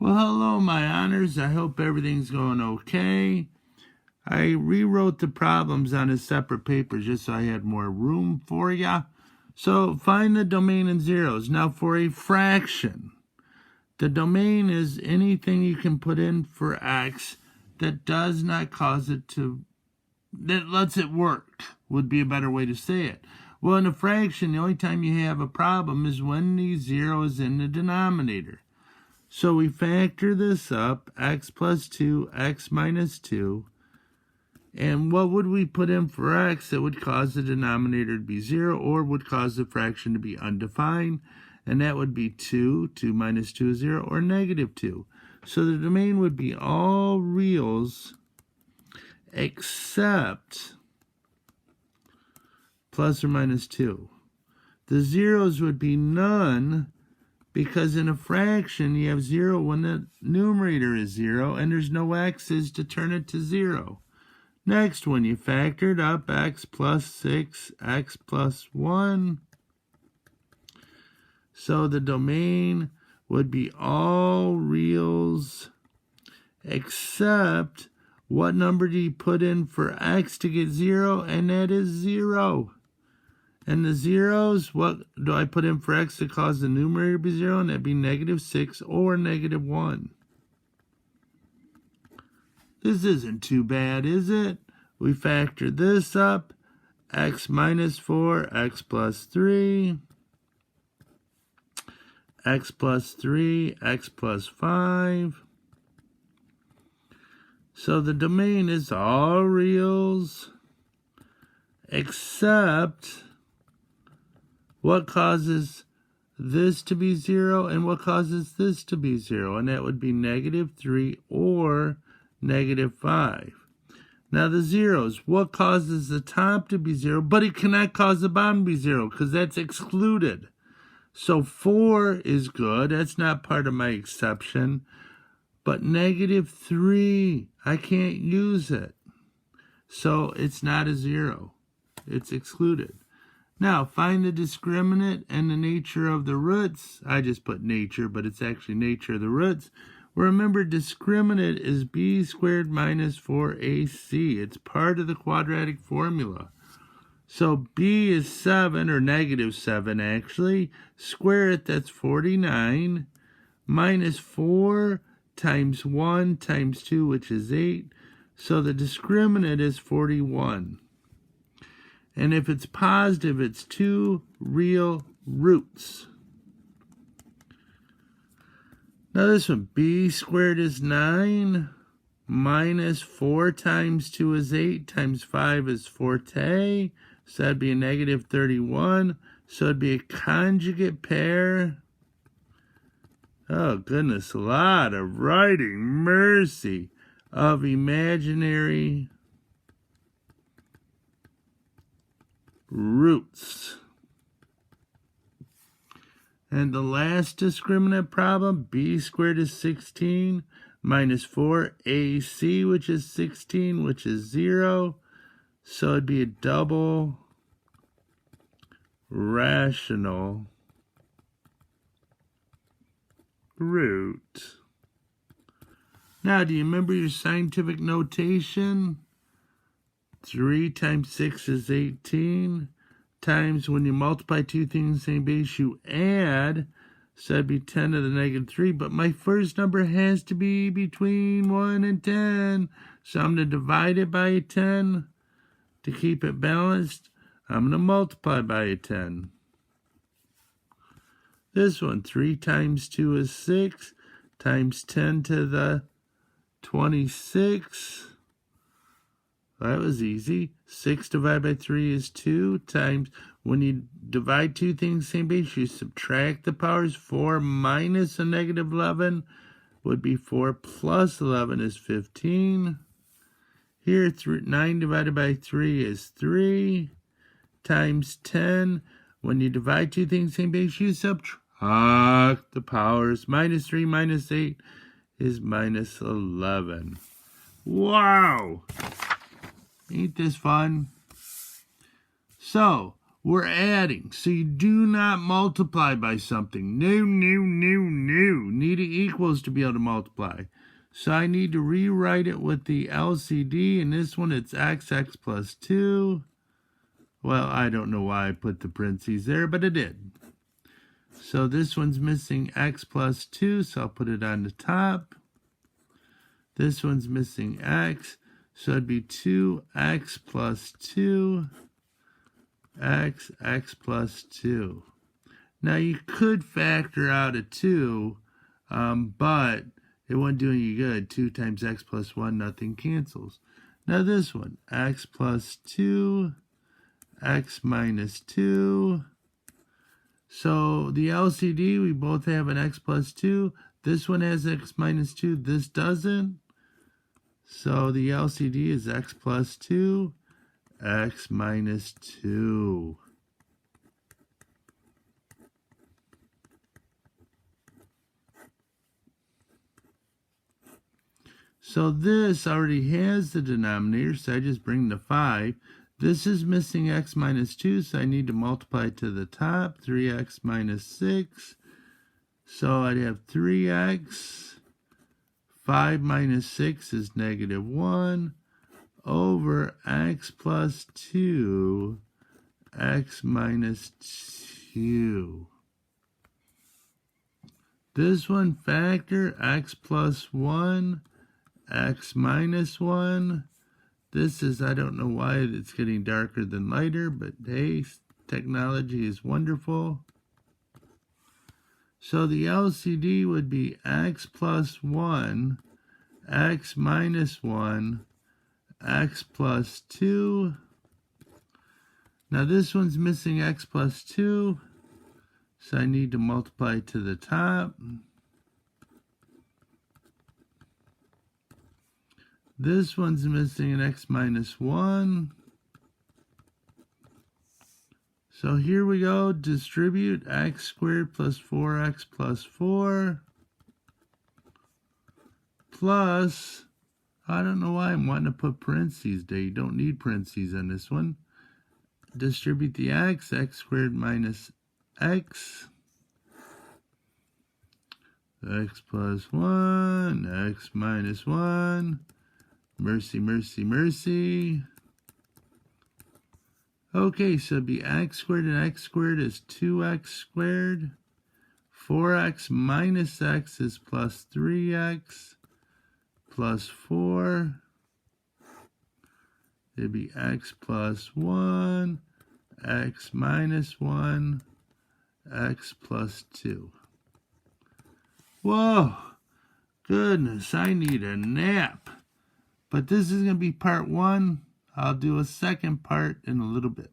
Well, hello, my honors. I hope everything's going okay. I rewrote the problems on a separate paper just so I had more room for ya. So find the domain in zeros. Now for a fraction, the domain is anything you can put in for x that does not cause it to, that lets it work, would be a better way to say it. Well, in a fraction, the only time you have a problem is when the zero is in the denominator. So we factor this up, x plus 2, x minus 2. And what would we put in for x that would cause the denominator to be 0 or would cause the fraction to be undefined? And that would be 2. 2 minus 2 is 0, or negative 2. So the domain would be all reals except plus or minus 2. The zeros would be none, because in a fraction, you have 0 when the numerator is 0, and there's no x's to turn it to 0. Next, when you factored up x plus 6, x plus 1, so the domain would be all reals except what number do you put in for x to get 0, and that is 0. And the zeros, what do I put in for x to cause the numerator to be 0? And that'd be negative 6 or negative 1. This isn't too bad, is it? We factor this up. X minus 4, x plus 3. X plus 3, x plus 5. So the domain is all reals except what causes this to be 0 and what causes this to be 0, and that would be negative 3 or negative 5. Now the zeros, what causes the top to be 0, but it cannot cause the bottom to be 0 because that's excluded. So 4 is good, that's not part of my exception, but negative 3, I can't use it. So it's not a 0, it's excluded. Now, find the discriminant and the nature of the roots. I just put nature, but it's actually nature of the roots. Remember, discriminant is b squared minus 4ac. It's part of the quadratic formula. So b is 7, or negative 7 actually. Square it, that's 49. Minus 4 times 1 times 2, which is 8. So the discriminant is 41. And if it's positive, it's 2 real roots. Now this one, b squared is 9, minus 4 times 2 is 8, times 5 is 40, so that'd be a negative 31, so it'd be a conjugate pair. Oh goodness, a lot of writing, mercy, of imaginary roots. And the last discriminant problem, b squared is 16, minus 4ac, which is 16, which is 0. So it'd be a double rational root. Now, do you remember your scientific notation? 3 times 6 is 18, times when you multiply two things in the same base, you add, so that'd be 10 to the negative 3, but my first number has to be between 1 and 10, so I'm going to divide it by a 10 to keep it balanced. I'm going to multiply by a 10. This one, 3 times 2 is 6, times 10 to the 26. That was easy. 6 divided by 3 is 2, times, when you divide two things same base, you subtract the powers. 4 minus a negative 11 would be 4 plus 11 is 15. Here, 9 divided by 3 is 3, times 10. When you divide two things same base, you subtract the powers. Minus 3 minus 8 is minus 11. Wow! Ain't this fun? So, we're adding. So you do not multiply by something. No, no, no, no. Need it equals to be able to multiply. So I need to rewrite it with the LCD. In this one, it's x plus 2. Well, I don't know why I put the parentheses there, but it did. So this one's missing x plus 2, so I'll put it on the top. This one's missing x, so it'd be 2x plus 2, x plus 2. Now you could factor out a 2, but it wouldn't do any good. 2 times x plus 1, nothing cancels. Now this one, x plus 2, x minus 2. So the LCD, we both have an x plus 2. This one has x minus 2. This doesn't. So the LCD is x plus 2, x minus 2. So this already has the denominator, so I just bring the 5. This is missing x minus 2, so I need to multiply to the top, 3x minus 6. So I'd have 3x, 5 minus 6 is negative 1, over x plus 2, x minus 2. This one factor, x plus 1, x minus 1. This is, I don't know why it's getting darker than lighter, but hey, technology is wonderful. So the LCD would be x plus 1, x minus 1, x plus 2. Now this one's missing x plus 2, so I need to multiply to the top. This one's missing an x minus 1. So here we go, distribute x squared plus 4x plus 4 plus, I don't know why I'm wanting to put parentheses there. You don't need parentheses on this one. Distribute the x squared minus x, x plus 1, x minus 1. Mercy, mercy, mercy. Okay, so it'd be x squared, and x squared is 2x squared. 4x minus x is plus 3x plus 4. It'd be x plus 1, x minus 1, x plus 2. Whoa, goodness, I need a nap. But this is going to be part 1. I'll do a second part in a little bit.